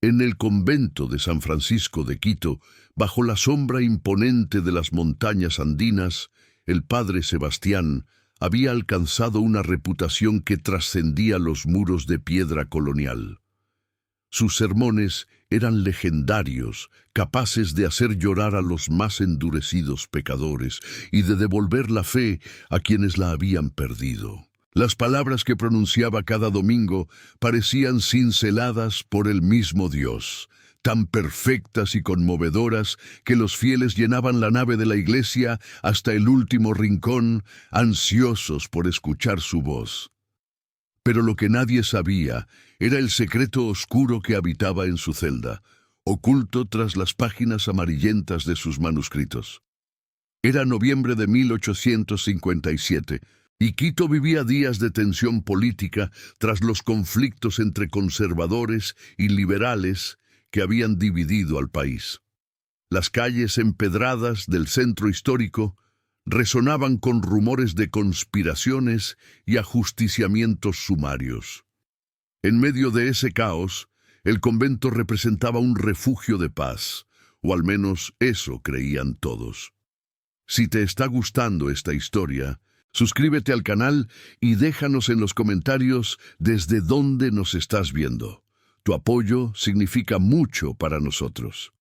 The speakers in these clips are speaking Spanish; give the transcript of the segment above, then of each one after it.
En el convento de San Francisco de Quito, bajo la sombra imponente de las montañas andinas, el padre Sebastián había alcanzado una reputación que trascendía los muros de piedra colonial. Sus sermones eran legendarios, capaces de hacer llorar a los más endurecidos pecadores y de devolver la fe a quienes la habían perdido. Las palabras que pronunciaba cada domingo parecían cinceladas por el mismo Dios, tan perfectas y conmovedoras que los fieles llenaban la nave de la iglesia hasta el último rincón, ansiosos por escuchar su voz. Pero lo que nadie sabía era el secreto oscuro que habitaba en su celda, oculto tras las páginas amarillentas de sus manuscritos. Era noviembre de 1857, y Quito vivía días de tensión política tras los conflictos entre conservadores y liberales que habían dividido al país. Las calles empedradas del centro histórico resonaban con rumores de conspiraciones y ajusticiamientos sumarios. En medio de ese caos, el convento representaba un refugio de paz, o al menos eso creían todos. Si te está gustando esta historia, suscríbete al canal y déjanos en los comentarios desde dónde nos estás viendo. Tu apoyo significa mucho para nosotros.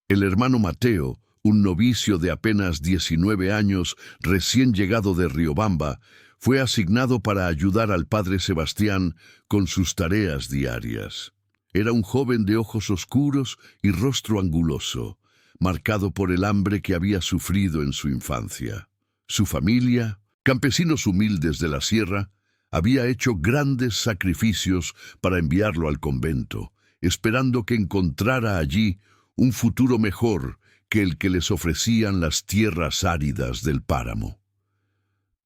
El hermano Mateo, un novicio de apenas 19 años, recién llegado de Riobamba, fue asignado para ayudar al padre Sebastián con sus tareas diarias. Era un joven de ojos oscuros y rostro anguloso, marcado por el hambre que había sufrido en su infancia. Su familia, campesinos humildes de la sierra, había hecho grandes sacrificios para enviarlo al convento, esperando que encontrara allí un futuro mejor que el que les ofrecían las tierras áridas del páramo.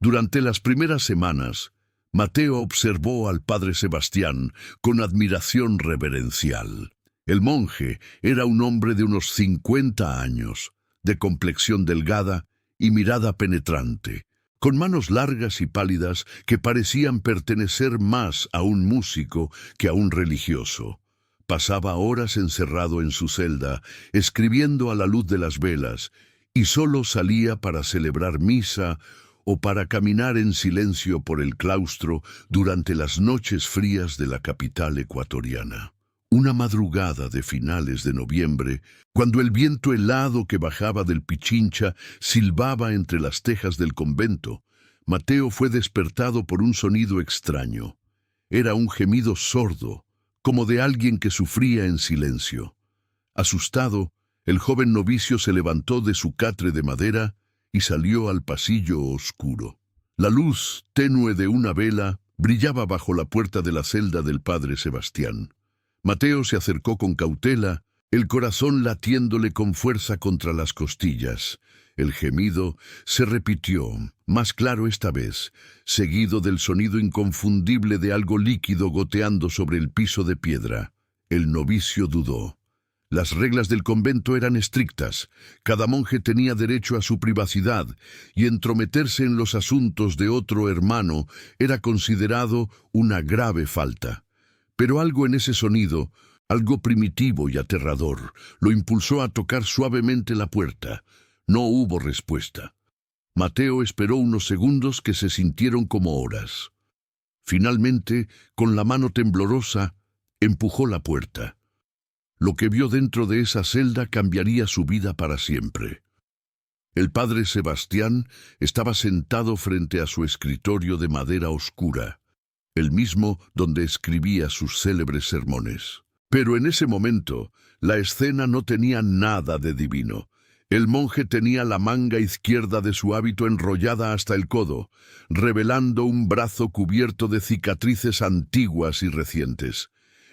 Durante las primeras semanas, Mateo observó al padre Sebastián con admiración reverencial. El monje era un hombre de unos 50 años, de complexión delgada y mirada penetrante, con manos largas y pálidas que parecían pertenecer más a un músico que a un religioso. Pasaba horas encerrado en su celda, escribiendo a la luz de las velas, y solo salía para celebrar misa o para caminar en silencio por el claustro durante las noches frías de la capital ecuatoriana. Una madrugada de finales de noviembre, cuando el viento helado que bajaba del Pichincha silbaba entre las tejas del convento, Mateo fue despertado por un sonido extraño. Era un gemido sordo, como de alguien que sufría en silencio. Asustado, el joven novicio se levantó de su catre de madera y salió al pasillo oscuro. La luz tenue de una vela brillaba bajo la puerta de la celda del padre Sebastián. Mateo se acercó con cautela, el corazón latiéndole con fuerza contra las costillas. El gemido se repitió, más claro esta vez, seguido del sonido inconfundible de algo líquido goteando sobre el piso de piedra. El novicio dudó. Las reglas del convento eran estrictas. Cada monje tenía derecho a su privacidad, y entrometerse en los asuntos de otro hermano era considerado una grave falta. Pero algo en ese sonido, algo primitivo y aterrador, lo impulsó a tocar suavemente la puerta. No hubo respuesta. Mateo esperó unos segundos que se sintieron como horas. Finalmente, con la mano temblorosa, empujó la puerta. Lo que vio dentro de esa celda cambiaría su vida para siempre. El padre Sebastián estaba sentado frente a su escritorio de madera oscura, el mismo donde escribía sus célebres sermones. Pero en ese momento, la escena no tenía nada de divino. El monje tenía la manga izquierda de su hábito enrollada hasta el codo, revelando un brazo cubierto de cicatrices antiguas y recientes.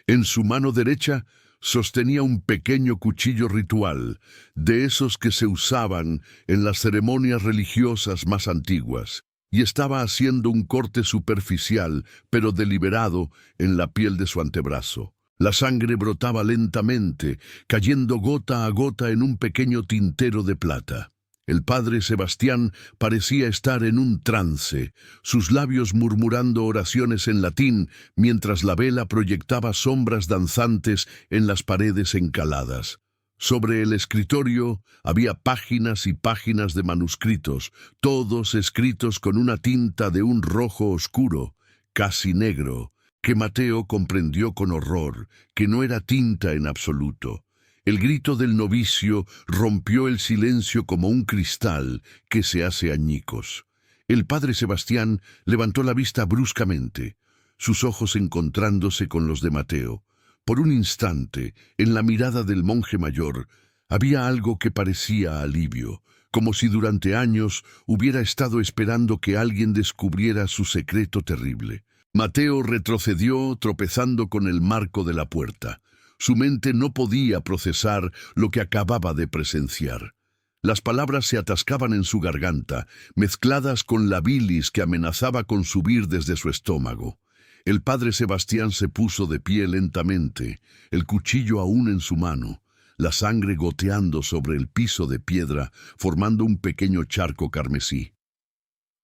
En su mano derecha sostenía un pequeño cuchillo ritual, de esos que se usaban en las ceremonias religiosas más antiguas, y estaba haciendo un corte superficial, pero deliberado, en la piel de su antebrazo. La sangre brotaba lentamente, cayendo gota a gota en un pequeño tintero de plata. El padre Sebastián parecía estar en un trance, sus labios murmurando oraciones en latín, mientras la vela proyectaba sombras danzantes en las paredes encaladas. Sobre el escritorio había páginas y páginas de manuscritos, todos escritos con una tinta de un rojo oscuro, casi negro, que Mateo comprendió con horror, que no era tinta en absoluto. El grito del novicio rompió el silencio como un cristal que se hace añicos. El padre Sebastián levantó la vista bruscamente, sus ojos encontrándose con los de Mateo. Por un instante, en la mirada del monje mayor, había algo que parecía alivio, como si durante años hubiera estado esperando que alguien descubriera su secreto terrible. Mateo retrocedió tropezando con el marco de la puerta. Su mente no podía procesar lo que acababa de presenciar. Las palabras se atascaban en su garganta, mezcladas con la bilis que amenazaba con subir desde su estómago. El padre Sebastián se puso de pie lentamente, el cuchillo aún en su mano, la sangre goteando sobre el piso de piedra, formando un pequeño charco carmesí.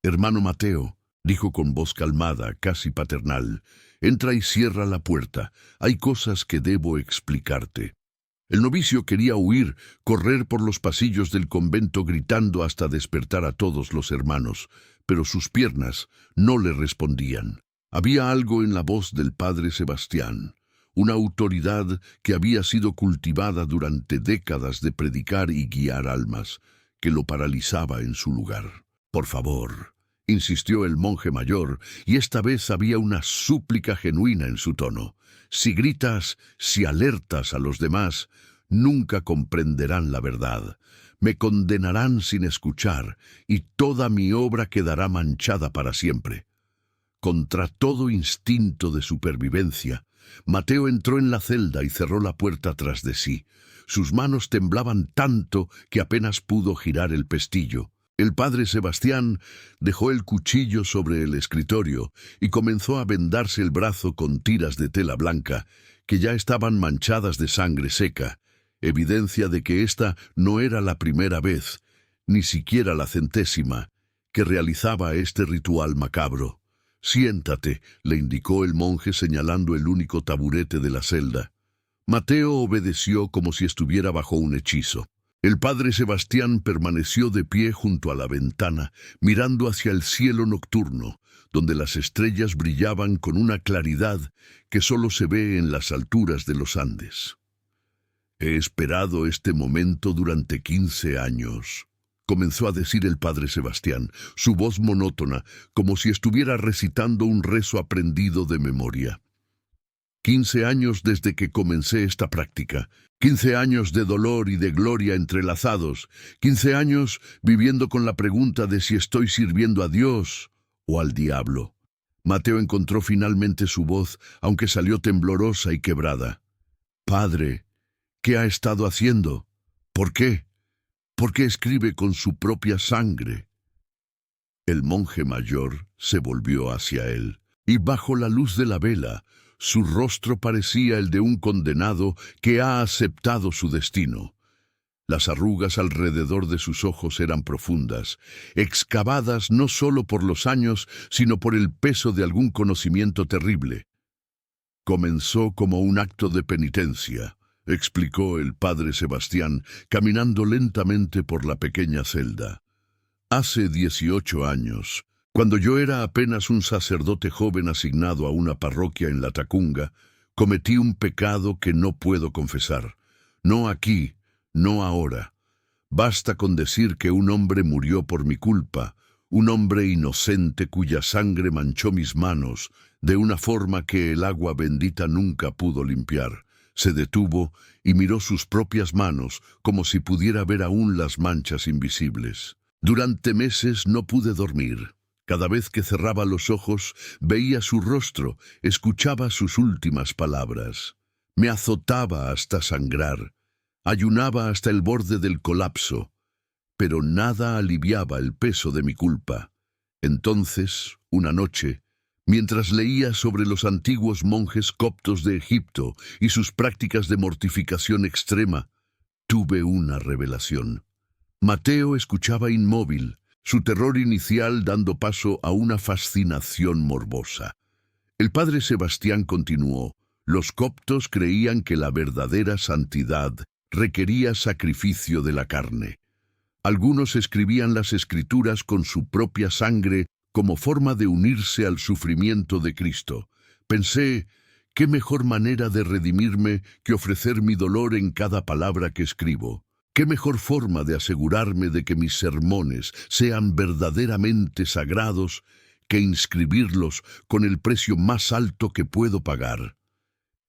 «Hermano Mateo», dijo con voz calmada, casi paternal, «entra y cierra la puerta. Hay cosas que debo explicarte». El novicio quería huir, correr por los pasillos del convento gritando hasta despertar a todos los hermanos, pero sus piernas no le respondían. Había algo en la voz del padre Sebastián, una autoridad que había sido cultivada durante décadas de predicar y guiar almas, que lo paralizaba en su lugar. «Por favor», insistió el monje mayor, y esta vez había una súplica genuina en su tono. «Si gritas, si alertas a los demás, nunca comprenderán la verdad. Me condenarán sin escuchar, y toda mi obra quedará manchada para siempre». Contra todo instinto de supervivencia, Mateo entró en la celda y cerró la puerta tras de sí. Sus manos temblaban tanto que apenas pudo girar el pestillo. El padre Sebastián dejó el cuchillo sobre el escritorio y comenzó a vendarse el brazo con tiras de tela blanca, que ya estaban manchadas de sangre seca, evidencia de que esta no era la primera vez, ni siquiera la 100ª, que realizaba este ritual macabro. «Siéntate», le indicó el monje señalando el único taburete de la celda. Mateo obedeció como si estuviera bajo un hechizo. El padre Sebastián permaneció de pie junto a la ventana, mirando hacia el cielo nocturno, donde las estrellas brillaban con una claridad que solo se ve en las alturas de los Andes. «He esperado este momento durante 15 años», comenzó a decir el padre Sebastián, su voz monótona, como si estuviera recitando un rezo aprendido de memoria. 15 años desde que comencé esta práctica, 15 años de dolor y de gloria entrelazados, 15 años viviendo con la pregunta de si estoy sirviendo a Dios o al diablo. Mateo encontró finalmente su voz, aunque salió temblorosa y quebrada. «Padre, ¿qué ha estado haciendo? ¿Por qué? ¿Por qué escribe con su propia sangre?» El monje mayor se volvió hacia él, y bajo la luz de la vela, su rostro parecía el de un condenado que ha aceptado su destino. Las arrugas alrededor de sus ojos eran profundas, excavadas no solo por los años, sino por el peso de algún conocimiento terrible. «Comenzó como un acto de penitencia», explicó el padre Sebastián, caminando lentamente por la pequeña celda. «Hace 18 años, cuando yo era apenas un sacerdote joven asignado a una parroquia en la Tacunga, cometí un pecado que no puedo confesar. No aquí, no ahora. Basta con decir que un hombre murió por mi culpa, un hombre inocente cuya sangre manchó mis manos de una forma que el agua bendita nunca pudo limpiar». Se detuvo y miró sus propias manos como si pudiera ver aún las manchas invisibles. «Durante meses no pude dormir. Cada vez que cerraba los ojos, veía su rostro, escuchaba sus últimas palabras. Me azotaba hasta sangrar, ayunaba hasta el borde del colapso, pero nada aliviaba el peso de mi culpa. Entonces, una noche, mientras leía sobre los antiguos monjes coptos de Egipto y sus prácticas de mortificación extrema, tuve una revelación. Mateo escuchaba inmóvil, su terror inicial dando paso a una fascinación morbosa. El padre Sebastián continuó: los coptos creían que la verdadera santidad requería sacrificio de la carne. Algunos escribían las escrituras con su propia sangre como forma de unirse al sufrimiento de Cristo. Pensé, ¿qué mejor manera de redimirme que ofrecer mi dolor en cada palabra que escribo? ¿Qué mejor forma de asegurarme de que mis sermones sean verdaderamente sagrados que inscribirlos con el precio más alto que puedo pagar?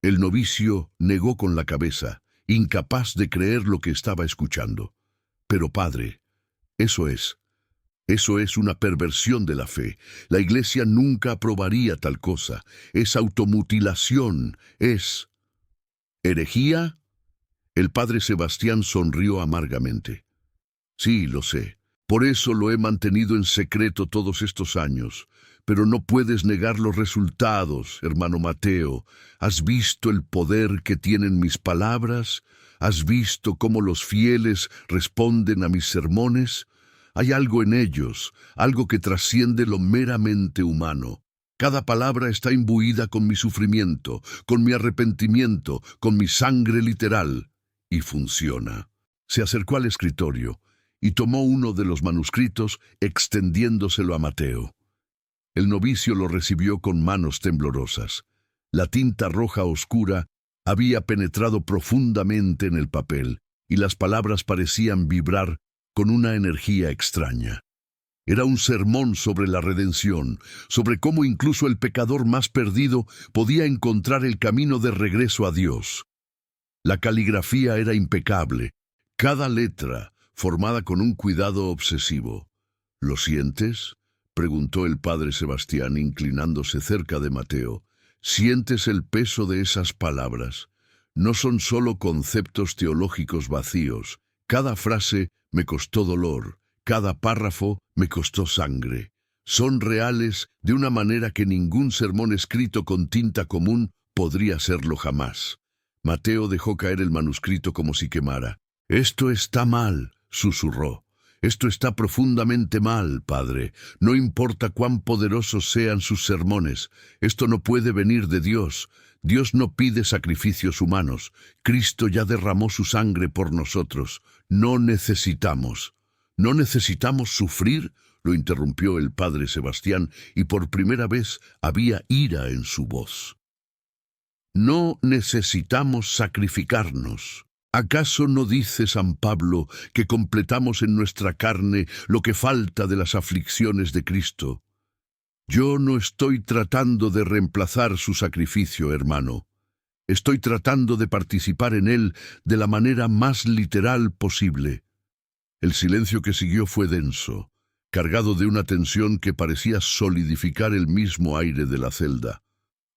El novicio negó con la cabeza, incapaz de creer lo que estaba escuchando. Pero padre, eso es una perversión de la fe. La Iglesia nunca aprobaría tal cosa. Es automutilación, es herejía. El padre Sebastián sonrió amargamente. Sí, lo sé. Por eso lo he mantenido en secreto todos estos años. Pero no puedes negar los resultados, hermano Mateo. ¿Has visto el poder que tienen mis palabras? ¿Has visto cómo los fieles responden a mis sermones? Hay algo en ellos, algo que trasciende lo meramente humano. Cada palabra está imbuida con mi sufrimiento, con mi arrepentimiento, con mi sangre literal. Y funciona. Se acercó al escritorio y tomó uno de los manuscritos, extendiéndoselo a Mateo. El novicio lo recibió con manos temblorosas. La tinta roja oscura había penetrado profundamente en el papel, y las palabras parecían vibrar con una energía extraña. Era un sermón sobre la redención, sobre cómo incluso el pecador más perdido podía encontrar el camino de regreso a Dios. La caligrafía era impecable, cada letra formada con un cuidado obsesivo. ¿Lo sientes?, preguntó el padre Sebastián, inclinándose cerca de Mateo. ¿Sientes el peso de esas palabras? No son solo conceptos teológicos vacíos. Cada frase me costó dolor, cada párrafo me costó sangre. Son reales de una manera que ningún sermón escrito con tinta común podría serlo jamás. Mateo dejó caer el manuscrito como si quemara. «Esto está mal», susurró. «Esto está profundamente mal, padre. No importa cuán poderosos sean sus sermones. Esto no puede venir de Dios. Dios no pide sacrificios humanos. Cristo ya derramó su sangre por nosotros. No necesitamos sufrir», lo interrumpió el padre Sebastián, y por primera vez había ira en su voz. «No necesitamos sacrificarnos. ¿Acaso no dice San Pablo que completamos en nuestra carne lo que falta de las aflicciones de Cristo? Yo no estoy tratando de reemplazar su sacrificio, hermano. Estoy tratando de participar en él de la manera más literal posible». El silencio que siguió fue denso, cargado de una tensión que parecía solidificar el mismo aire de la celda.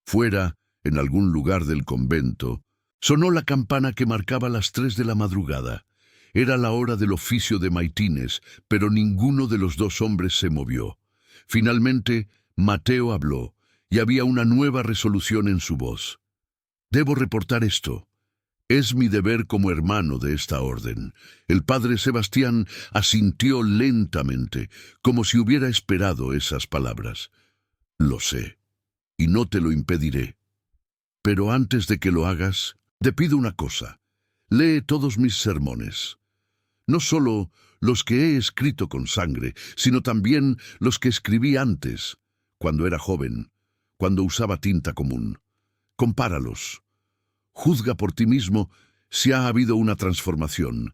Fuera, en algún lugar del convento, sonó la campana que marcaba las 3 de la madrugada. Era la hora del oficio de maitines, pero ninguno de los dos hombres se movió. Finalmente, Mateo habló, y había una nueva resolución en su voz. «Debo reportar esto. Es mi deber como hermano de esta orden». El padre Sebastián asintió lentamente, como si hubiera esperado esas palabras. «Lo sé, y no te lo impediré. Pero antes de que lo hagas, te pido una cosa. Lee todos mis sermones. No solo los que he escrito con sangre, sino también los que escribí antes, cuando era joven, cuando usaba tinta común. Compáralos. Juzga por ti mismo si ha habido una transformación,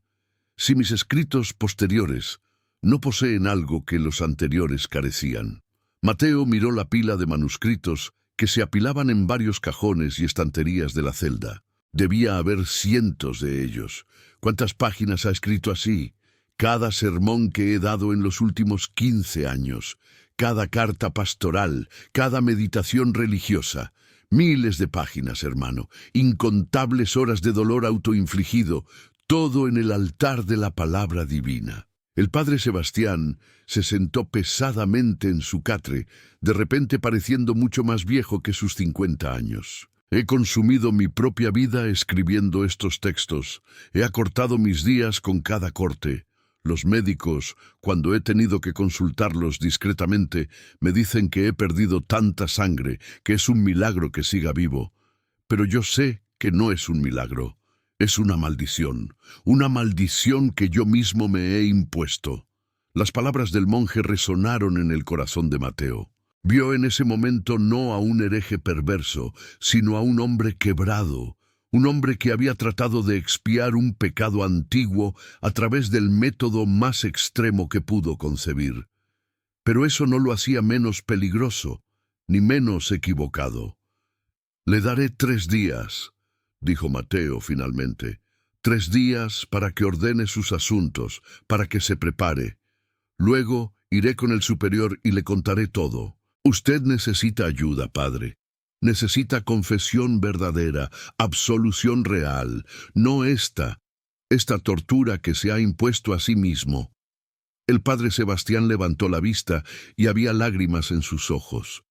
si mis escritos posteriores no poseen algo que los anteriores carecían». Mateo miró la pila de manuscritos que se apilaban en varios cajones y estanterías de la celda. Debía haber cientos de ellos. ¿Cuántas páginas ha escrito así? Cada sermón que he dado en los últimos 15 años, cada carta pastoral, cada meditación religiosa. Miles de páginas, hermano, incontables horas de dolor autoinfligido, todo en el altar de la palabra divina. El padre Sebastián se sentó pesadamente en su catre, de repente pareciendo mucho más viejo que sus 50 años. «He consumido mi propia vida escribiendo estos textos. He acortado mis días con cada corte. Los médicos, cuando he tenido que consultarlos discretamente, me dicen que he perdido tanta sangre que es un milagro que siga vivo. Pero yo sé que no es un milagro. Es una maldición que yo mismo me he impuesto. Las palabras del monje resonaron en el corazón de Mateo. Vio en ese momento no a un hereje perverso, sino a un hombre quebrado, un hombre que había tratado de expiar un pecado antiguo a través del método más extremo que pudo concebir. Pero eso no lo hacía menos peligroso, ni menos equivocado. «Le daré 3 días», dijo Mateo finalmente. 3 días para que ordene sus asuntos, para que se prepare. Luego iré con el superior y le contaré todo. Usted necesita ayuda, padre. Necesita confesión verdadera, absolución real, no esta tortura que se ha impuesto a sí mismo. El padre Sebastián levantó la vista y había lágrimas en sus ojos.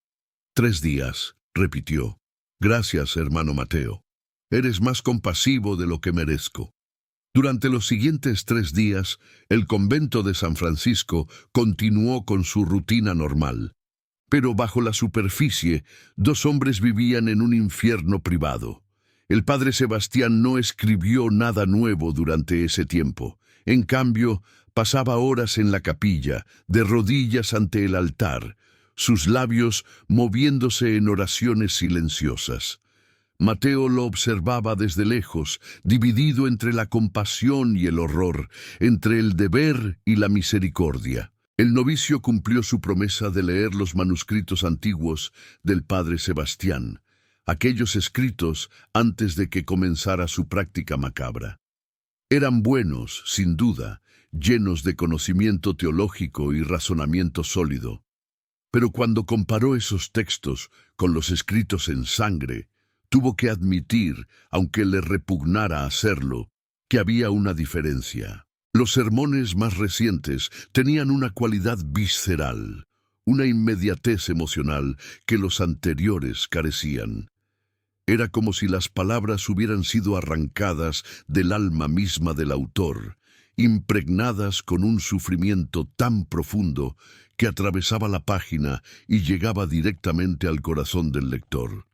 3 días, repitió. Gracias, hermano Mateo. Eres más compasivo de lo que merezco. Durante los siguientes 3 días, el convento de San Francisco continuó con su rutina normal. Pero bajo la superficie, 2 hombres vivían en un infierno privado. El padre Sebastián no escribió nada nuevo durante ese tiempo. En cambio, pasaba horas en la capilla, de rodillas ante el altar, sus labios moviéndose en oraciones silenciosas. Mateo lo observaba desde lejos, dividido entre la compasión y el horror, entre el deber y la misericordia. El novicio cumplió su promesa de leer los manuscritos antiguos del padre Sebastián, aquellos escritos antes de que comenzara su práctica macabra. Eran buenos, sin duda, llenos de conocimiento teológico y razonamiento sólido. Pero cuando comparó esos textos con los escritos en sangre, tuvo que admitir, aunque le repugnara hacerlo, que había una diferencia. Los sermones más recientes tenían una cualidad visceral, una inmediatez emocional que los anteriores carecían. Era como si las palabras hubieran sido arrancadas del alma misma del autor, impregnadas con un sufrimiento tan profundo que atravesaba la página y llegaba directamente al corazón del lector.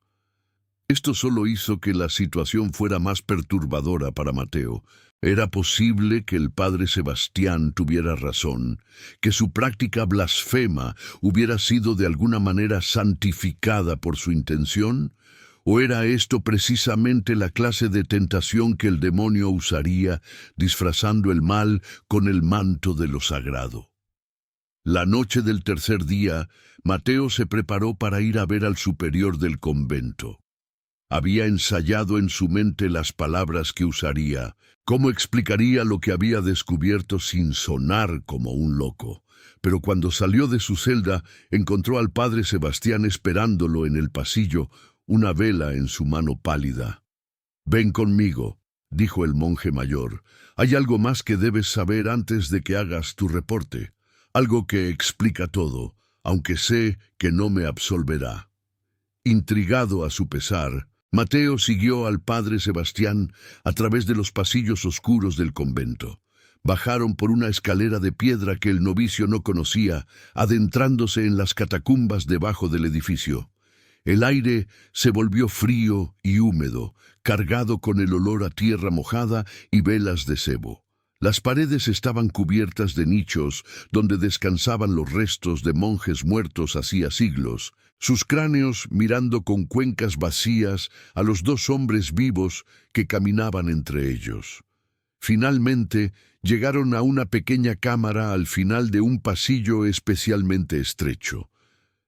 Esto solo hizo que la situación fuera más perturbadora para Mateo. Era posible que el padre Sebastián tuviera razón, que su práctica blasfema hubiera sido de alguna manera santificada por su intención, ¿o era esto precisamente la clase de tentación que el demonio usaría, disfrazando el mal con el manto de lo sagrado? La noche del 3er día, Mateo se preparó para ir a ver al superior del convento. Había ensayado en su mente las palabras que usaría, cómo explicaría lo que había descubierto sin sonar como un loco. Pero cuando salió de su celda, encontró al padre Sebastián esperándolo en el pasillo, una vela en su mano pálida. «Ven conmigo», dijo el monje mayor. «Hay algo más que debes saber antes de que hagas tu reporte, algo que explica todo, aunque sé que no me absolverá». Intrigado a su pesar, Mateo siguió al padre Sebastián a través de los pasillos oscuros del convento. Bajaron por una escalera de piedra que el novicio no conocía, adentrándose en las catacumbas debajo del edificio. El aire se volvió frío y húmedo, cargado con el olor a tierra mojada y velas de sebo. Las paredes estaban cubiertas de nichos donde descansaban los restos de monjes muertos hacía siglos, sus cráneos mirando con cuencas vacías a los 2 hombres vivos que caminaban entre ellos. Finalmente, llegaron a una pequeña cámara al final de un pasillo especialmente estrecho.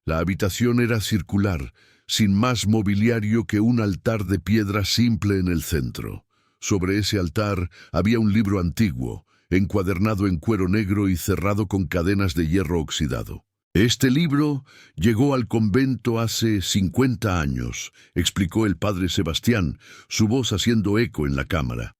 La habitación era circular, sin más mobiliario que un altar de piedra simple en el centro. Sobre ese altar había un libro antiguo, encuadernado en cuero negro y cerrado con cadenas de hierro oxidado. «Este libro llegó al convento hace 50 años», explicó el padre Sebastián, su voz haciendo eco en la cámara.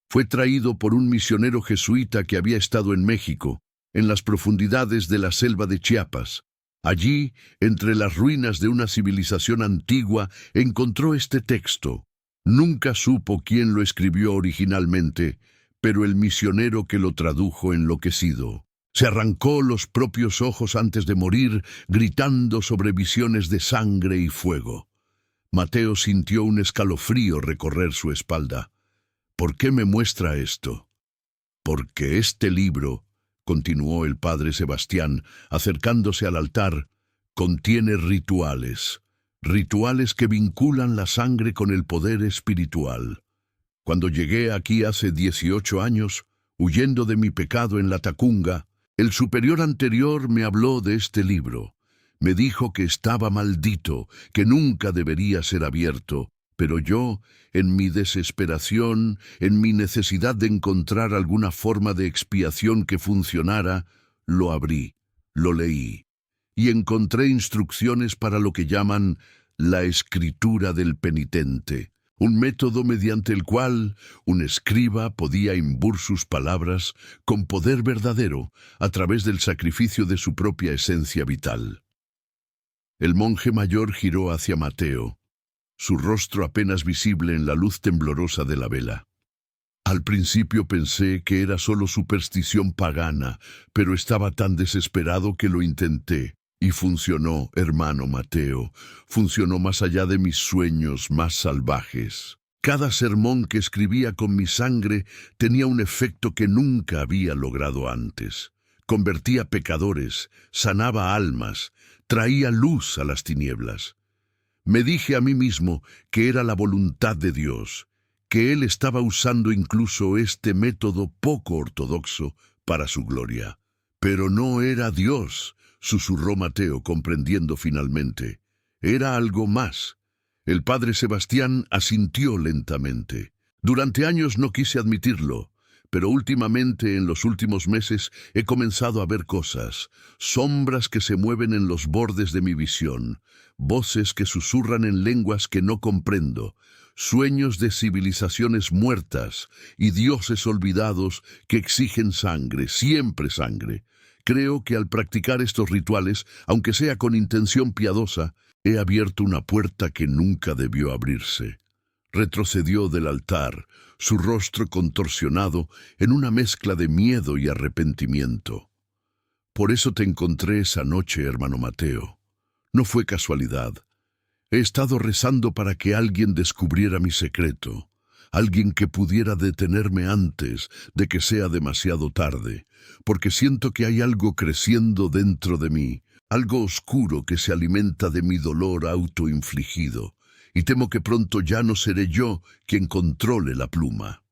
«Fue traído por un misionero jesuita que había estado en México, en las profundidades de la selva de Chiapas. Allí, entre las ruinas de una civilización antigua, encontró este texto. Nunca supo quién lo escribió originalmente, Pero el misionero que lo tradujo enloquecido. Se arrancó los propios ojos antes de morir, gritando sobre visiones de sangre y fuego. Mateo sintió un escalofrío recorrer su espalda. ¿Por qué me muestra esto? Porque este libro, continuó el padre Sebastián, acercándose al altar, contiene rituales. Rituales que vinculan la sangre con el poder espiritual. Cuando llegué aquí hace 18 años, huyendo de mi pecado en la Tacunga, el superior anterior me habló de este libro. Me dijo que estaba maldito, que nunca debería ser abierto, pero yo, en mi desesperación, en mi necesidad de encontrar alguna forma de expiación que funcionara, lo abrí, lo leí, y encontré instrucciones para lo que llaman la escritura del penitente. Un método mediante el cual un escriba podía imbur sus palabras con poder verdadero a través del sacrificio de su propia esencia vital. El monje mayor giró hacia Mateo, su rostro apenas visible en la luz temblorosa de la vela. Al principio pensé que era solo superstición pagana, pero estaba tan desesperado que lo intenté. Y funcionó, hermano Mateo, funcionó más allá de mis sueños más salvajes. Cada sermón que escribía con mi sangre tenía un efecto que nunca había logrado antes. Convertía pecadores, sanaba almas, traía luz a las tinieblas. Me dije a mí mismo que era la voluntad de Dios, que Él estaba usando incluso este método poco ortodoxo para su gloria. Pero no era Dios, susurró Mateo, comprendiendo finalmente. Era algo más. El padre Sebastián asintió lentamente. Durante años no quise admitirlo, pero últimamente, en los últimos meses, he comenzado a ver cosas, sombras que se mueven en los bordes de mi visión, voces que susurran en lenguas que no comprendo, sueños de civilizaciones muertas y dioses olvidados que exigen sangre, siempre sangre. Creo que al practicar estos rituales, aunque sea con intención piadosa, he abierto una puerta que nunca debió abrirse. Retrocedió del altar, su rostro contorsionado en una mezcla de miedo y arrepentimiento. Por eso te encontré esa noche, hermano Mateo. No fue casualidad. He estado rezando para que alguien descubriera mi secreto, alguien que pudiera detenerme antes de que sea demasiado tarde, porque siento que hay algo creciendo dentro de mí, algo oscuro que se alimenta de mi dolor autoinfligido, y temo que pronto ya no seré yo quien controle la pluma.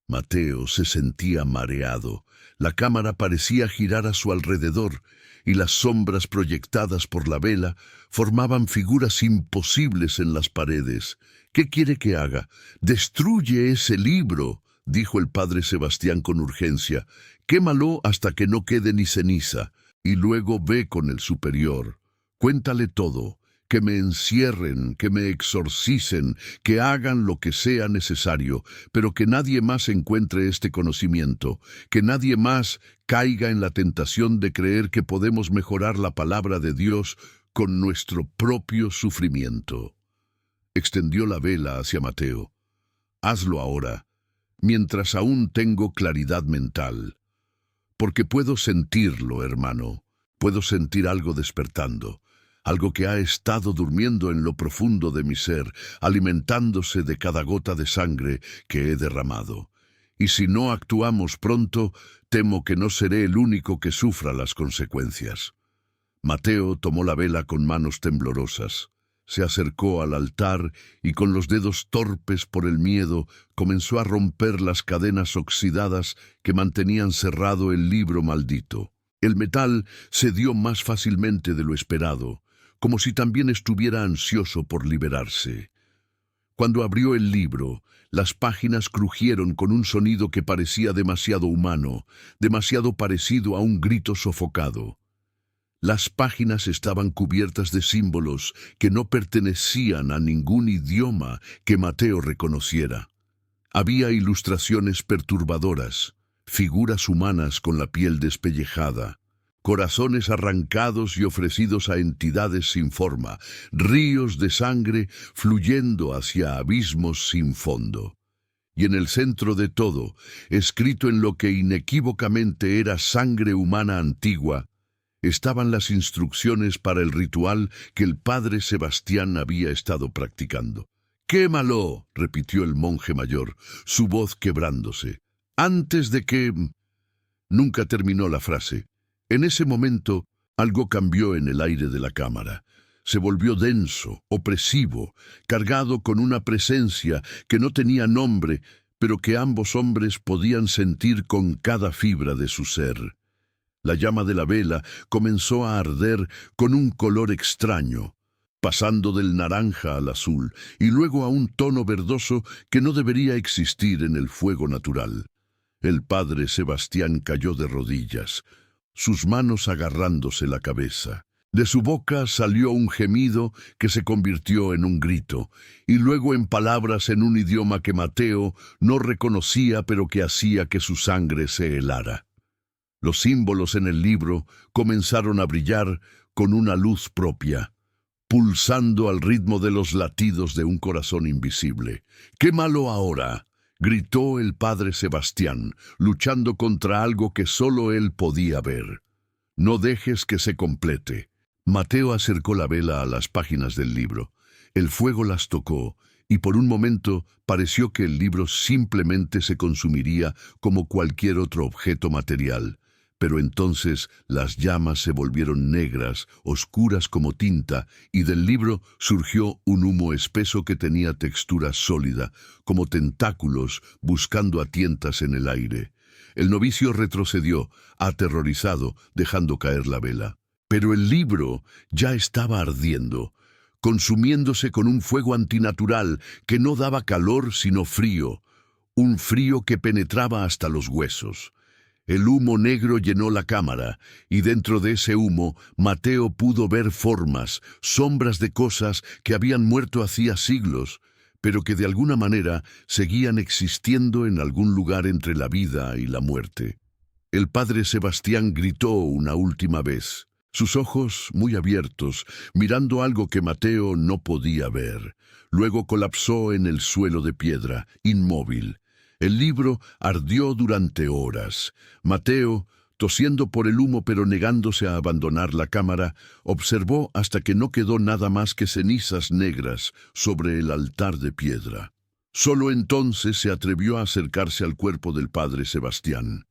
Mateo se sentía mareado, la cámara parecía girar a su alrededor, y las sombras proyectadas por la vela formaban figuras imposibles en las paredes. ¿Qué quiere que haga? ¡Destruye ese libro!, dijo el padre Sebastián con urgencia. Quémalo hasta que no quede ni ceniza, y luego ve con el superior. Cuéntale todo, que me encierren, que me exorcicen, que hagan lo que sea necesario, pero que nadie más encuentre este conocimiento, que nadie más caiga en la tentación de creer que podemos mejorar la palabra de Dios con nuestro propio sufrimiento. Extendió la vela hacia Mateo. Hazlo ahora, mientras aún tengo claridad mental. Porque puedo sentirlo, hermano. Puedo sentir algo despertando, algo que ha estado durmiendo en lo profundo de mi ser, alimentándose de cada gota de sangre que he derramado. Y si no actuamos pronto, temo que no seré el único que sufra las consecuencias. Mateo tomó la vela con manos temblorosas. Se acercó al altar y con los dedos torpes por el miedo comenzó a romper las cadenas oxidadas que mantenían cerrado el libro maldito. El metal cedió más fácilmente de lo esperado, como si también estuviera ansioso por liberarse. Cuando abrió el libro, las páginas crujieron con un sonido que parecía demasiado humano, demasiado parecido a un grito sofocado. Las páginas estaban cubiertas de símbolos que no pertenecían a ningún idioma que Mateo reconociera. Había ilustraciones perturbadoras, figuras humanas con la piel despellejada, corazones arrancados y ofrecidos a entidades sin forma, ríos de sangre fluyendo hacia abismos sin fondo. y en el centro de todo, escrito en lo que inequívocamente era sangre humana antigua, estaban las instrucciones para el ritual que el padre Sebastián había estado practicando. «¡Quémalo!», repitió el monje mayor, su voz quebrándose. «Antes de que...». Nunca terminó la frase. En ese momento, algo cambió en el aire de la cámara. Se volvió denso, opresivo, cargado con una presencia que no tenía nombre, pero que ambos hombres podían sentir con cada fibra de su ser. La llama de la vela comenzó a arder con un color extraño, pasando del naranja al azul y luego a un tono verdoso que no debería existir en el fuego natural. El padre Sebastián cayó de rodillas, sus manos agarrándose la cabeza. De su boca salió un gemido que se convirtió en un grito, y luego en palabras en un idioma que Mateo no reconocía pero que hacía que su sangre se helara. Los símbolos en el libro comenzaron a brillar con una luz propia, pulsando al ritmo de los latidos de un corazón invisible. «¡Quémalo ahora!», gritó el padre Sebastián, luchando contra algo que solo él podía ver. «No dejes que se complete». Mateo acercó la vela a las páginas del libro. El fuego las tocó, y por un momento pareció que el libro simplemente se consumiría como cualquier otro objeto material. Pero entonces las llamas se volvieron negras, oscuras como tinta, y del libro surgió un humo espeso que tenía textura sólida, como tentáculos buscando a tientas en el aire. El novicio retrocedió, aterrorizado, dejando caer la vela. Pero el libro ya estaba ardiendo, consumiéndose con un fuego antinatural que no daba calor sino frío, un frío que penetraba hasta los huesos. El humo negro llenó la cámara, y dentro de ese humo Mateo pudo ver formas, sombras de cosas que habían muerto hacía siglos, pero que de alguna manera seguían existiendo en algún lugar entre la vida y la muerte. El padre Sebastián gritó una última vez, sus ojos muy abiertos, mirando algo que Mateo no podía ver. Luego colapsó en el suelo de piedra, inmóvil. El libro ardió durante horas. Mateo, tosiendo por el humo pero negándose a abandonar la cámara, observó hasta que no quedó nada más que cenizas negras sobre el altar de piedra. Solo entonces se atrevió a acercarse al cuerpo del padre Sebastián.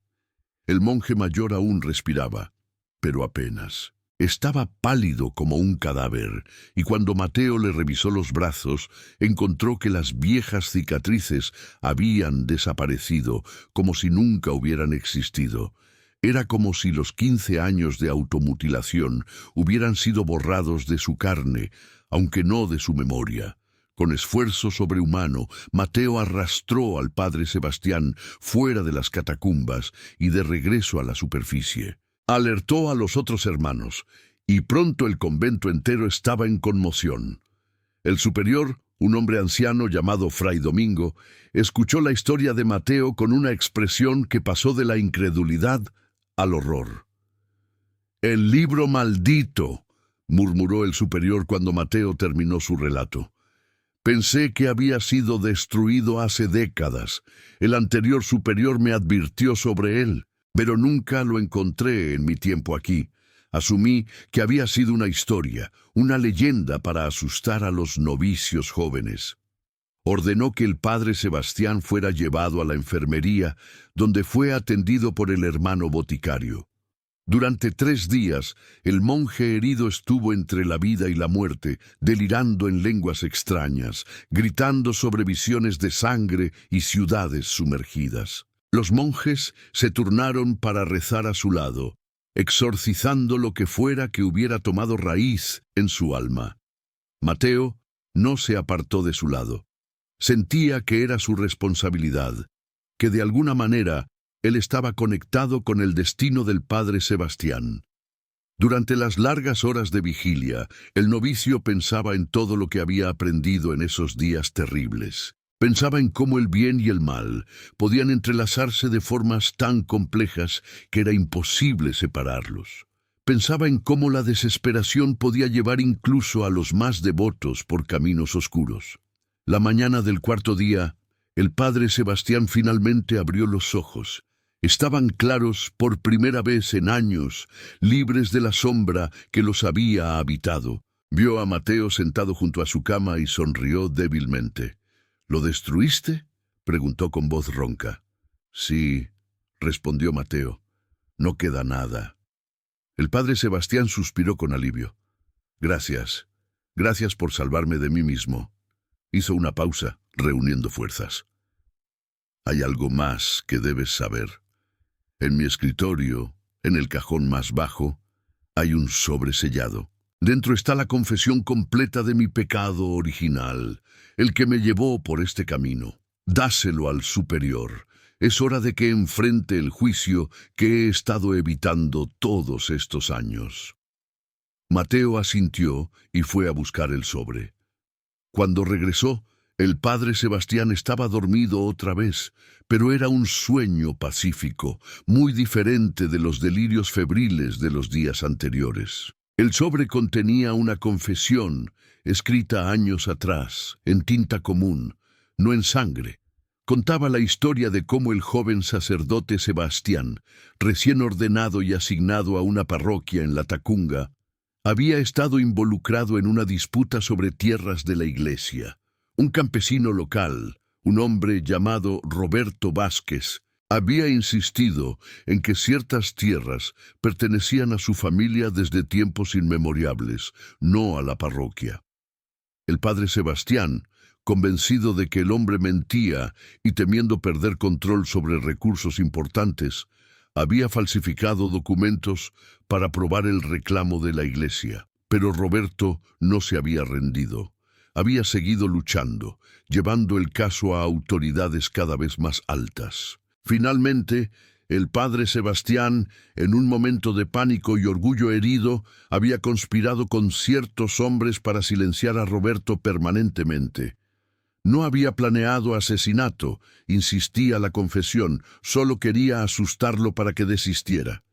El monje mayor aún respiraba, pero apenas. Estaba pálido como un cadáver, y cuando Mateo le revisó los brazos, encontró que las viejas cicatrices habían desaparecido, como si nunca hubieran existido. Era como si los 15 años de automutilación hubieran sido borrados de su carne, aunque no de su memoria. Con esfuerzo sobrehumano, Mateo arrastró al padre Sebastián fuera de las catacumbas y de regreso a la superficie. Alertó a los otros hermanos, y pronto el convento entero estaba en conmoción. El superior, un hombre anciano llamado Fray Domingo, escuchó la historia de Mateo con una expresión que pasó de la incredulidad al horror. «El libro maldito», murmuró el superior cuando Mateo terminó su relato. «Pensé que había sido destruido hace décadas. El anterior superior me advirtió sobre él, pero nunca lo encontré en mi tiempo aquí. Asumí que había sido una historia, una leyenda para asustar a los novicios jóvenes». Ordenó que el padre Sebastián fuera llevado a la enfermería, donde fue atendido por el hermano boticario. Durante 3 días, el monje herido estuvo entre la vida y la muerte, delirando en lenguas extrañas, gritando sobre visiones de sangre y ciudades sumergidas. Los monjes se turnaron para rezar a su lado, exorcizando lo que fuera que hubiera tomado raíz en su alma. Mateo no se apartó de su lado. Sentía que era su responsabilidad, que de alguna manera él estaba conectado con el destino del padre Sebastián. Durante las largas horas de vigilia, el novicio pensaba en todo lo que había aprendido en esos días terribles. Pensaba en cómo el bien y el mal podían entrelazarse de formas tan complejas que era imposible separarlos. Pensaba en cómo la desesperación podía llevar incluso a los más devotos por caminos oscuros. La mañana del 4.º día, El padre Sebastián finalmente abrió los ojos. Estaban claros por primera vez en años, libres de la sombra que los había habitado. Vio a Mateo sentado junto a su cama y sonrió débilmente. ¿Lo destruiste?, preguntó con voz ronca. Sí, respondió Mateo. No queda nada. El padre Sebastián suspiró con alivio. Gracias. Gracias por salvarme de mí mismo. Hizo una pausa, reuniendo fuerzas. Hay algo más que debes saber. En mi escritorio, en el cajón más bajo, hay un sobre sellado. Dentro está la confesión completa de mi pecado original, el que me llevó por este camino. Dáselo al superior. Es hora de que enfrente el juicio que he estado evitando todos estos años. Mateo asintió y fue a buscar el sobre. Cuando regresó, el padre Sebastián estaba dormido otra vez, pero era un sueño pacífico, muy diferente de los delirios febriles de los días anteriores. El sobre contenía una confesión, escrita años atrás, en tinta común, no en sangre. Contaba la historia de cómo el joven sacerdote Sebastián, recién ordenado y asignado a una parroquia en la Tacunga, había estado involucrado en una disputa sobre tierras de la iglesia. Un campesino local, un hombre llamado Roberto Vázquez, había insistido en que ciertas tierras pertenecían a su familia desde tiempos inmemorables, no a la parroquia. El padre Sebastián, convencido de que el hombre mentía y temiendo perder control sobre recursos importantes, había falsificado documentos para probar el reclamo de la iglesia. Pero Roberto no se había rendido. Había seguido luchando, llevando el caso a autoridades cada vez más altas. Finalmente, el padre Sebastián, en un momento de pánico y orgullo herido, había conspirado con ciertos hombres para silenciar a Roberto permanentemente. No había planeado asesinato, insistía la confesión, solo quería asustarlo para que desistiera.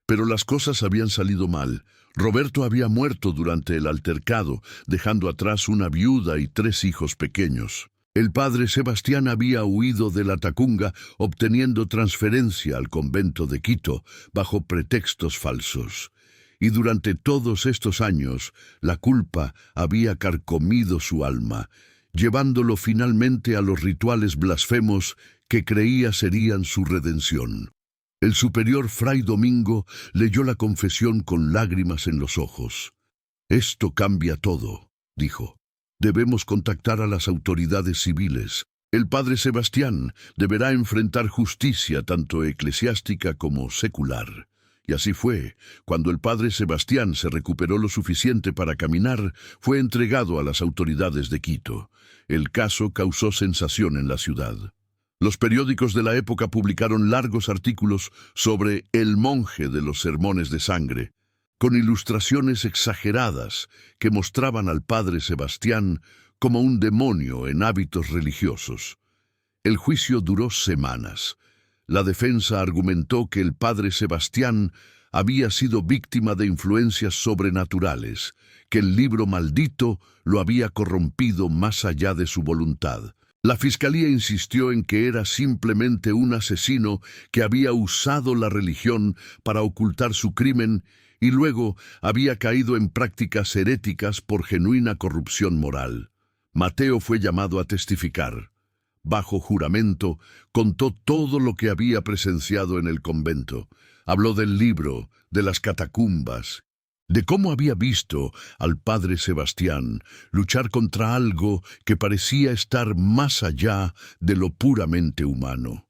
Pero las cosas habían salido mal. Roberto había muerto durante el altercado, dejando atrás una viuda y 3 hijos pequeños. El padre Sebastián había huido de la Tacunga, obteniendo transferencia al convento de Quito, bajo pretextos falsos. Y durante todos estos años, la culpa había carcomido su alma, llevándolo finalmente a los rituales blasfemos que creía serían su redención. El superior Fray Domingo leyó la confesión con lágrimas en los ojos. «Esto cambia todo», dijo. «Debemos contactar a las autoridades civiles. El padre Sebastián deberá enfrentar justicia tanto eclesiástica como secular». Y así fue. Cuando el padre Sebastián se recuperó lo suficiente para caminar, fue entregado a las autoridades de Quito. El caso causó sensación en la ciudad. Los periódicos de la época publicaron largos artículos sobre el monje de los sermones de sangre, con ilustraciones exageradas que mostraban al padre Sebastián como un demonio en hábitos religiosos. El juicio duró semanas. La defensa argumentó que el padre Sebastián había sido víctima de influencias sobrenaturales, que el libro maldito lo había corrompido más allá de su voluntad. La fiscalía insistió en que era simplemente un asesino que había usado la religión para ocultar su crimen y luego había caído en prácticas heréticas por genuina corrupción moral. Mateo fue llamado a testificar. Bajo juramento, contó todo lo que había presenciado en el convento. Habló del libro, de las catacumbas, de cómo había visto al padre Sebastián luchar contra algo que parecía estar más allá de lo puramente humano.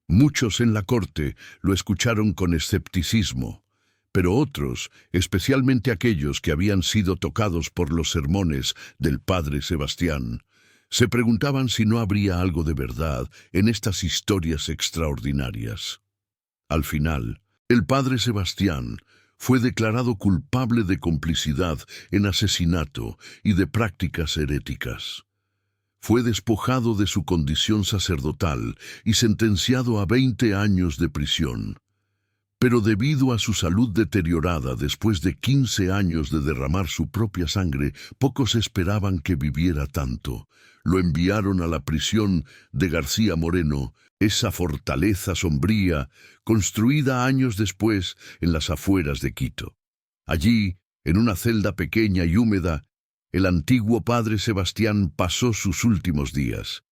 Muchos en la corte lo escucharon con escepticismo, pero otros, especialmente aquellos que habían sido tocados por los sermones del padre Sebastián, se preguntaban si no habría algo de verdad en estas historias extraordinarias. Al final, el padre Sebastián fue declarado culpable de complicidad en asesinato y de prácticas heréticas. Fue despojado de su condición sacerdotal y sentenciado a 20 años de prisión. Pero debido a su salud deteriorada después de 15 años de derramar su propia sangre, pocos esperaban que viviera tanto. lo enviaron a la prisión de García Moreno, esa fortaleza sombría, construida años después en las afueras de Quito. Allí, en una celda pequeña y húmeda, el antiguo padre Sebastián pasó sus últimos días.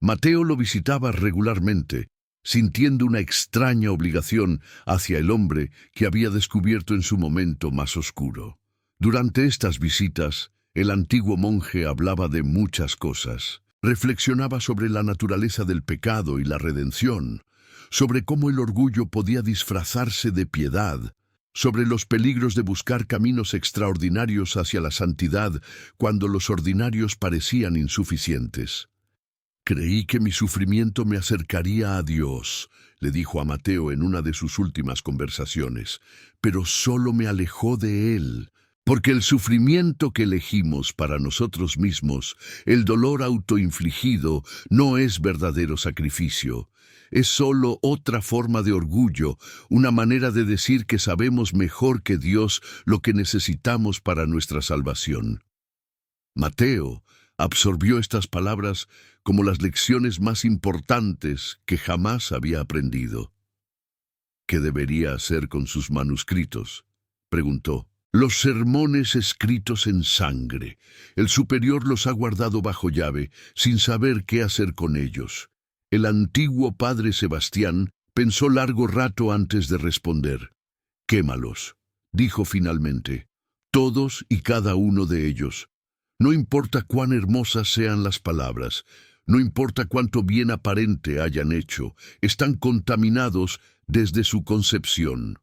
Mateo lo visitaba regularmente, sintiendo una extraña obligación hacia el hombre que había descubierto en su momento más oscuro. Durante estas visitas, el antiguo monje hablaba de muchas cosas. Reflexionaba sobre la naturaleza del pecado y la redención, sobre cómo el orgullo podía disfrazarse de piedad, sobre los peligros de buscar caminos extraordinarios hacia la santidad cuando los ordinarios parecían insuficientes. «Creí que mi sufrimiento me acercaría a Dios», le dijo a Mateo en una de sus últimas conversaciones, «pero solo me alejó de Él». Porque el sufrimiento que elegimos para nosotros mismos, el dolor autoinfligido, no es verdadero sacrificio. Es solo otra forma de orgullo, una manera de decir que sabemos mejor que Dios lo que necesitamos para nuestra salvación. Mateo absorbió estas palabras como las lecciones más importantes que jamás había aprendido. ¿Qué debería hacer con sus manuscritos?, preguntó. Los sermones escritos en sangre. El superior los ha guardado bajo llave, sin saber qué hacer con ellos. El antiguo padre Sebastián pensó largo rato antes de responder. «Quémalos», dijo finalmente. «Todos y cada uno de ellos. No importa cuán hermosas sean las palabras, no importa cuánto bien aparente hayan hecho, están contaminados desde su concepción.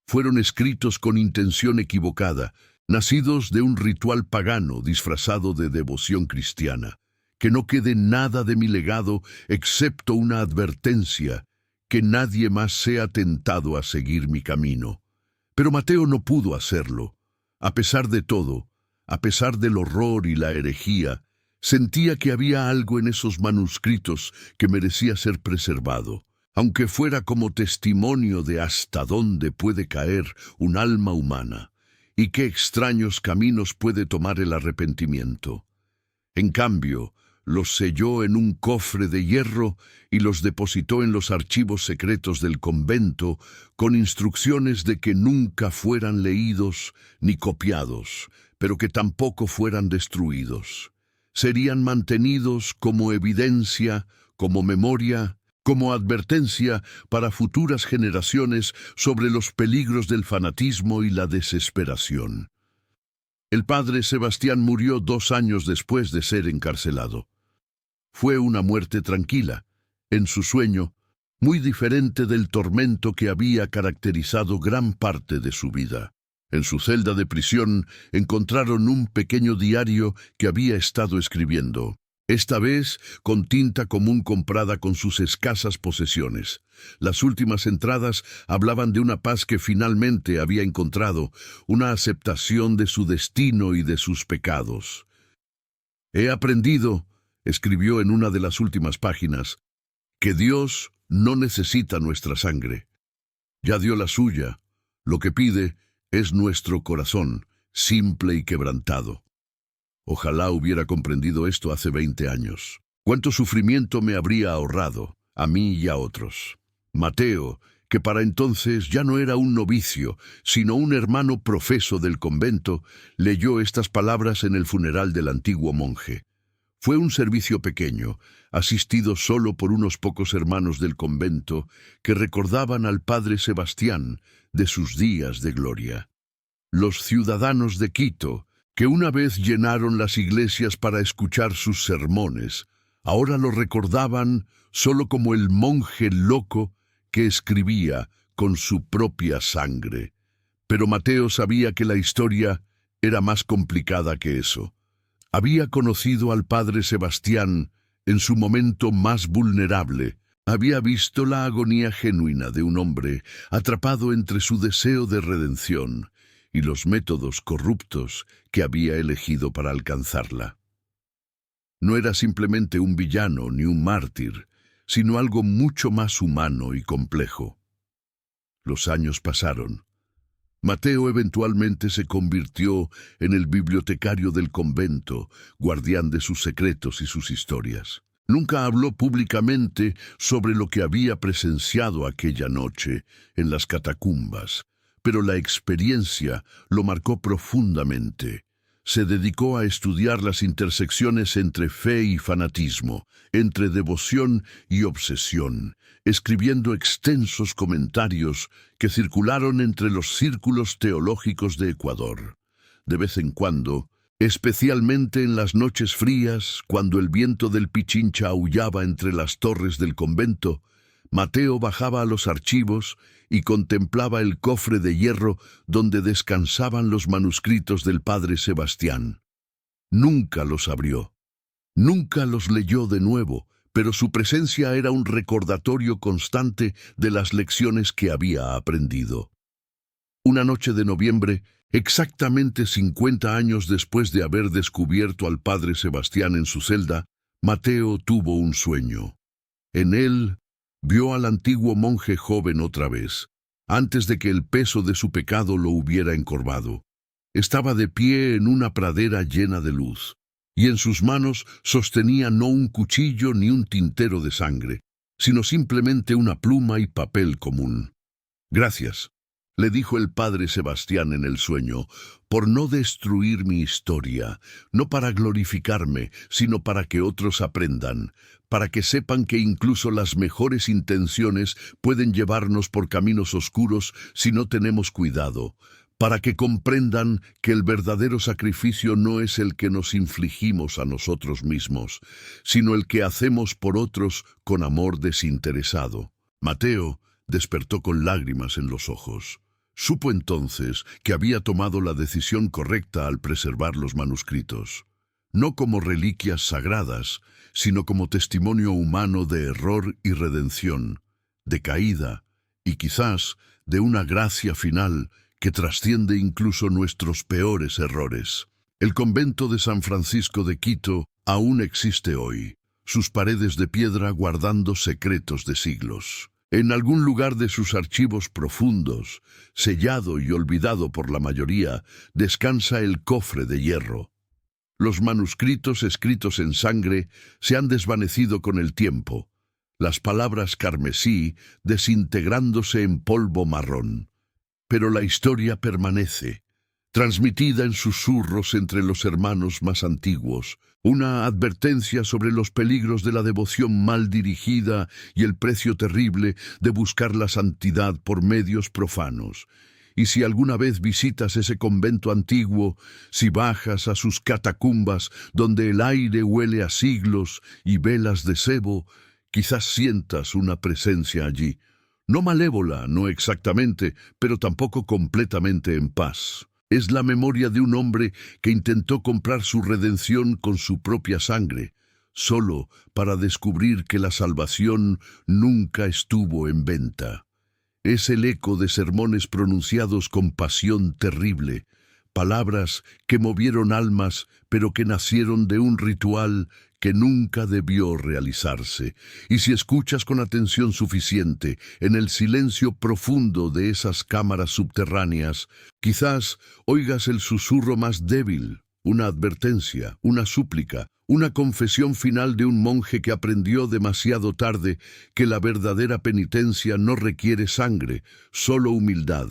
Fueron escritos con intención equivocada, nacidos de un ritual pagano disfrazado de devoción cristiana. Que no quede nada de mi legado excepto una advertencia, que nadie más sea tentado a seguir mi camino». Pero Mateo no pudo hacerlo. A pesar de todo, a pesar del horror y la herejía, sentía que había algo en esos manuscritos que merecía ser preservado, aunque fuera como testimonio de hasta dónde puede caer un alma humana y qué extraños caminos puede tomar el arrepentimiento. En cambio, los selló en un cofre de hierro y los depositó en los archivos secretos del convento con instrucciones de que nunca fueran leídos ni copiados, pero que tampoco fueran destruidos. Serían mantenidos como evidencia, como memoria, como advertencia para futuras generaciones sobre los peligros del fanatismo y la desesperación. El padre Sebastián murió 2 años después de ser encarcelado. Fue una muerte tranquila, en su sueño, muy diferente del tormento que había caracterizado gran parte de su vida. En su celda de prisión encontraron un pequeño diario que había estado escribiendo, esta vez con tinta común comprada con sus escasas posesiones. Las últimas entradas hablaban de una paz que finalmente había encontrado, una aceptación de su destino y de sus pecados. «He aprendido», escribió en una de las últimas páginas, «que Dios no necesita nuestra sangre. Ya dio la suya. Lo que pide es nuestro corazón, simple y quebrantado». Ojalá hubiera comprendido esto hace 20 años. Cuánto sufrimiento me habría ahorrado, a mí y a otros. Mateo, que para entonces ya no era un novicio, sino un hermano profeso del convento, leyó estas palabras en el funeral del antiguo monje. Fue un servicio pequeño, asistido solo por unos pocos hermanos del convento que recordaban al padre Sebastián de sus días de gloria. Los ciudadanos de Quito, que una vez llenaron las iglesias para escuchar sus sermones, ahora lo recordaban solo como el monje loco que escribía con su propia sangre. Pero Mateo sabía que la historia era más complicada que eso. Había conocido al padre Sebastián en su momento más vulnerable. Había visto la agonía genuina de un hombre atrapado entre su deseo de redención y los métodos corruptos que había elegido para alcanzarla. No era simplemente un villano ni un mártir, sino algo mucho más humano y complejo. Los años pasaron. Mateo eventualmente se convirtió en el bibliotecario del convento, guardián de sus secretos y sus historias. Nunca habló públicamente sobre lo que había presenciado aquella noche en las catacumbas, pero la experiencia lo marcó profundamente. Se dedicó a estudiar las intersecciones entre fe y fanatismo, entre devoción y obsesión, escribiendo extensos comentarios que circularon entre los círculos teológicos de Ecuador. De vez en cuando, especialmente en las noches frías, cuando el viento del Pichincha aullaba entre las torres del convento, Mateo bajaba a los archivos y contemplaba el cofre de hierro donde descansaban los manuscritos del padre Sebastián. Nunca los abrió, nunca los leyó de nuevo, pero su presencia era un recordatorio constante de las lecciones que había aprendido. Una noche de noviembre, exactamente 50 años después de haber descubierto al padre Sebastián en su celda, Mateo tuvo un sueño. En él, vio al antiguo monje joven otra vez, antes de que el peso de su pecado lo hubiera encorvado. Estaba de pie en una pradera llena de luz, y en sus manos sostenía no un cuchillo ni un tintero de sangre, sino simplemente una pluma y papel común. «Gracias», le dijo el padre Sebastián en el sueño, «por no destruir mi historia, no para glorificarme, sino para que otros aprendan, para que sepan que incluso las mejores intenciones pueden llevarnos por caminos oscuros si no tenemos cuidado, para que comprendan que el verdadero sacrificio no es el que nos infligimos a nosotros mismos, sino el que hacemos por otros con amor desinteresado». Mateo despertó con lágrimas en los ojos. Supo entonces que había tomado la decisión correcta al preservar los manuscritos, no como reliquias sagradas, sino como testimonio humano de error y redención, de caída y quizás de una gracia final que trasciende incluso nuestros peores errores. El convento de San Francisco de Quito aún existe hoy, sus paredes de piedra guardando secretos de siglos. En algún lugar de sus archivos profundos, sellado y olvidado por la mayoría, descansa el cofre de hierro. Los manuscritos escritos en sangre se han desvanecido con el tiempo, las palabras carmesí desintegrándose en polvo marrón. Pero la historia permanece, transmitida en susurros entre los hermanos más antiguos, una advertencia sobre los peligros de la devoción mal dirigida y el precio terrible de buscar la santidad por medios profanos. Y si alguna vez visitas ese convento antiguo, si bajas a sus catacumbas donde el aire huele a siglos y velas de sebo, quizás sientas una presencia allí, no malévola, no exactamente, pero tampoco completamente en paz. Es la memoria de un hombre que intentó comprar su redención con su propia sangre, solo para descubrir que la salvación nunca estuvo en venta. Es el eco de sermones pronunciados con pasión terrible, palabras que movieron almas, pero que nacieron de un ritual que nunca debió realizarse. Y si escuchas con atención suficiente, en el silencio profundo de esas cámaras subterráneas, quizás oigas el susurro más débil, una advertencia, una súplica, una confesión final de un monje que aprendió demasiado tarde que la verdadera penitencia no requiere sangre, solo humildad,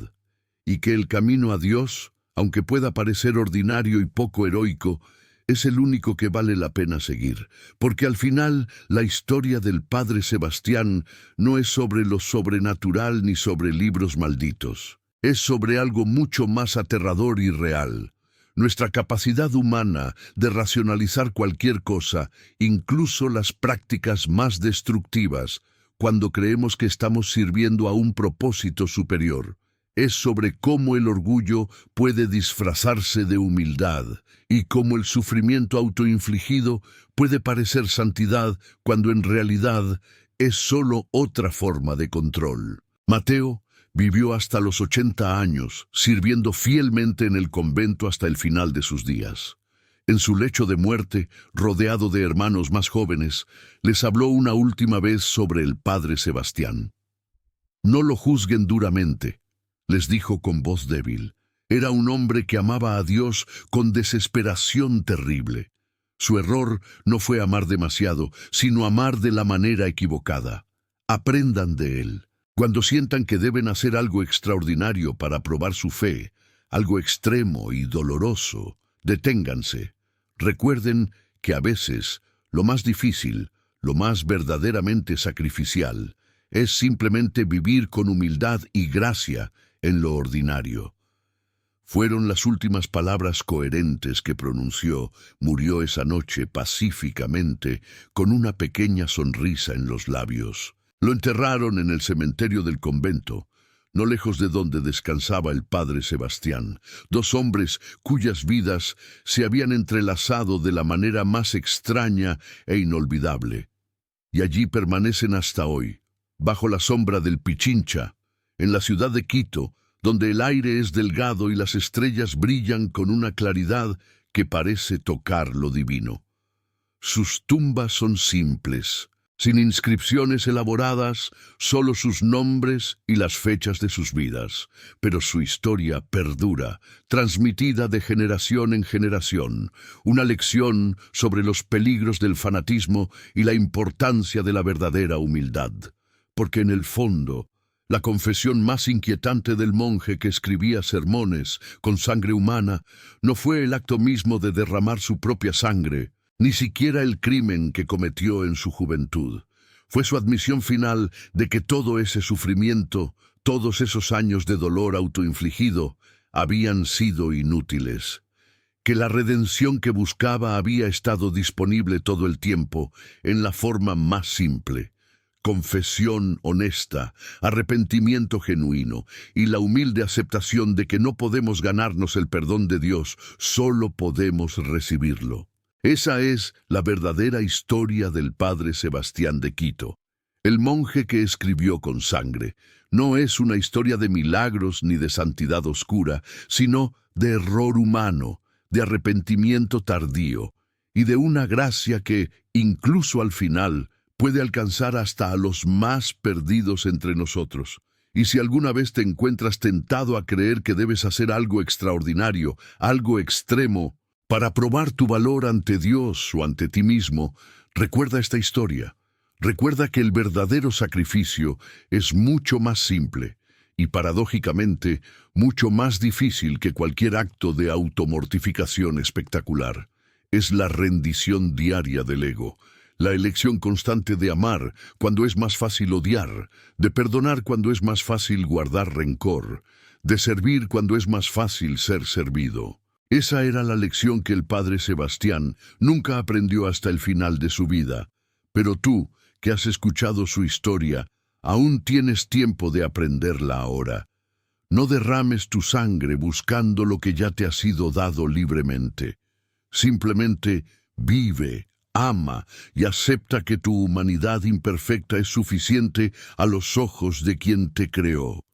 y que el camino a Dios, aunque pueda parecer ordinario y poco heroico, es el único que vale la pena seguir, porque al final la historia del padre Sebastián no es sobre lo sobrenatural ni sobre libros malditos. Es sobre algo mucho más aterrador y real. Nuestra capacidad humana de racionalizar cualquier cosa, incluso las prácticas más destructivas, cuando creemos que estamos sirviendo a un propósito superior. Es sobre cómo el orgullo puede disfrazarse de humildad y cómo el sufrimiento autoinfligido puede parecer santidad cuando en realidad es solo otra forma de control. Mateo vivió hasta los 80 años, sirviendo fielmente en el convento hasta el final de sus días. En su lecho de muerte, rodeado de hermanos más jóvenes, les habló una última vez sobre el padre Sebastián. No lo juzguen duramente, les dijo con voz débil. Era un hombre que amaba a Dios con desesperación terrible. Su error no fue amar demasiado, sino amar de la manera equivocada. Aprendan de él. Cuando sientan que deben hacer algo extraordinario para probar su fe, algo extremo y doloroso, deténganse. Recuerden que a veces lo más difícil, lo más verdaderamente sacrificial, es simplemente vivir con humildad y gracia en lo ordinario. Fueron las últimas palabras coherentes que pronunció. Murió esa noche pacíficamente, con una pequeña sonrisa en los labios. Lo enterraron en el cementerio del convento, no lejos de donde descansaba el padre Sebastián, dos hombres cuyas vidas se habían entrelazado de la manera más extraña e inolvidable. Y allí permanecen hasta hoy, bajo la sombra del Pichincha, en la ciudad de Quito, donde el aire es delgado y las estrellas brillan con una claridad que parece tocar lo divino. Sus tumbas son simples, sin inscripciones elaboradas, solo sus nombres y las fechas de sus vidas, pero su historia perdura, transmitida de generación en generación, una lección sobre los peligros del fanatismo y la importancia de la verdadera humildad, porque en el fondo, la confesión más inquietante del monje que escribía sermones con sangre humana no fue el acto mismo de derramar su propia sangre, ni siquiera el crimen que cometió en su juventud. Fue su admisión final de que todo ese sufrimiento, todos esos años de dolor autoinfligido, habían sido inútiles. Que la redención que buscaba había estado disponible todo el tiempo en la forma más simple. Confesión honesta, arrepentimiento genuino y la humilde aceptación de que no podemos ganarnos el perdón de Dios, solo podemos recibirlo. Esa es la verdadera historia del padre Sebastián de Quito. El monje que escribió con sangre no es una historia de milagros ni de santidad oscura, sino de error humano, de arrepentimiento tardío y de una gracia que, incluso al final, puede alcanzar hasta a los más perdidos entre nosotros. Y si alguna vez te encuentras tentado a creer que debes hacer algo extraordinario, algo extremo, para probar tu valor ante Dios o ante ti mismo, recuerda esta historia. Recuerda que el verdadero sacrificio es mucho más simple y, paradójicamente, mucho más difícil que cualquier acto de automortificación espectacular. Es la rendición diaria del ego. La elección constante de amar cuando es más fácil odiar, de perdonar cuando es más fácil guardar rencor, de servir cuando es más fácil ser servido. Esa era la lección que el padre Sebastián nunca aprendió hasta el final de su vida. Pero tú, que has escuchado su historia, aún tienes tiempo de aprenderla ahora. No derrames tu sangre buscando lo que ya te ha sido dado libremente. Simplemente vive, ama y acepta que tu humanidad imperfecta es suficiente a los ojos de quien te creó.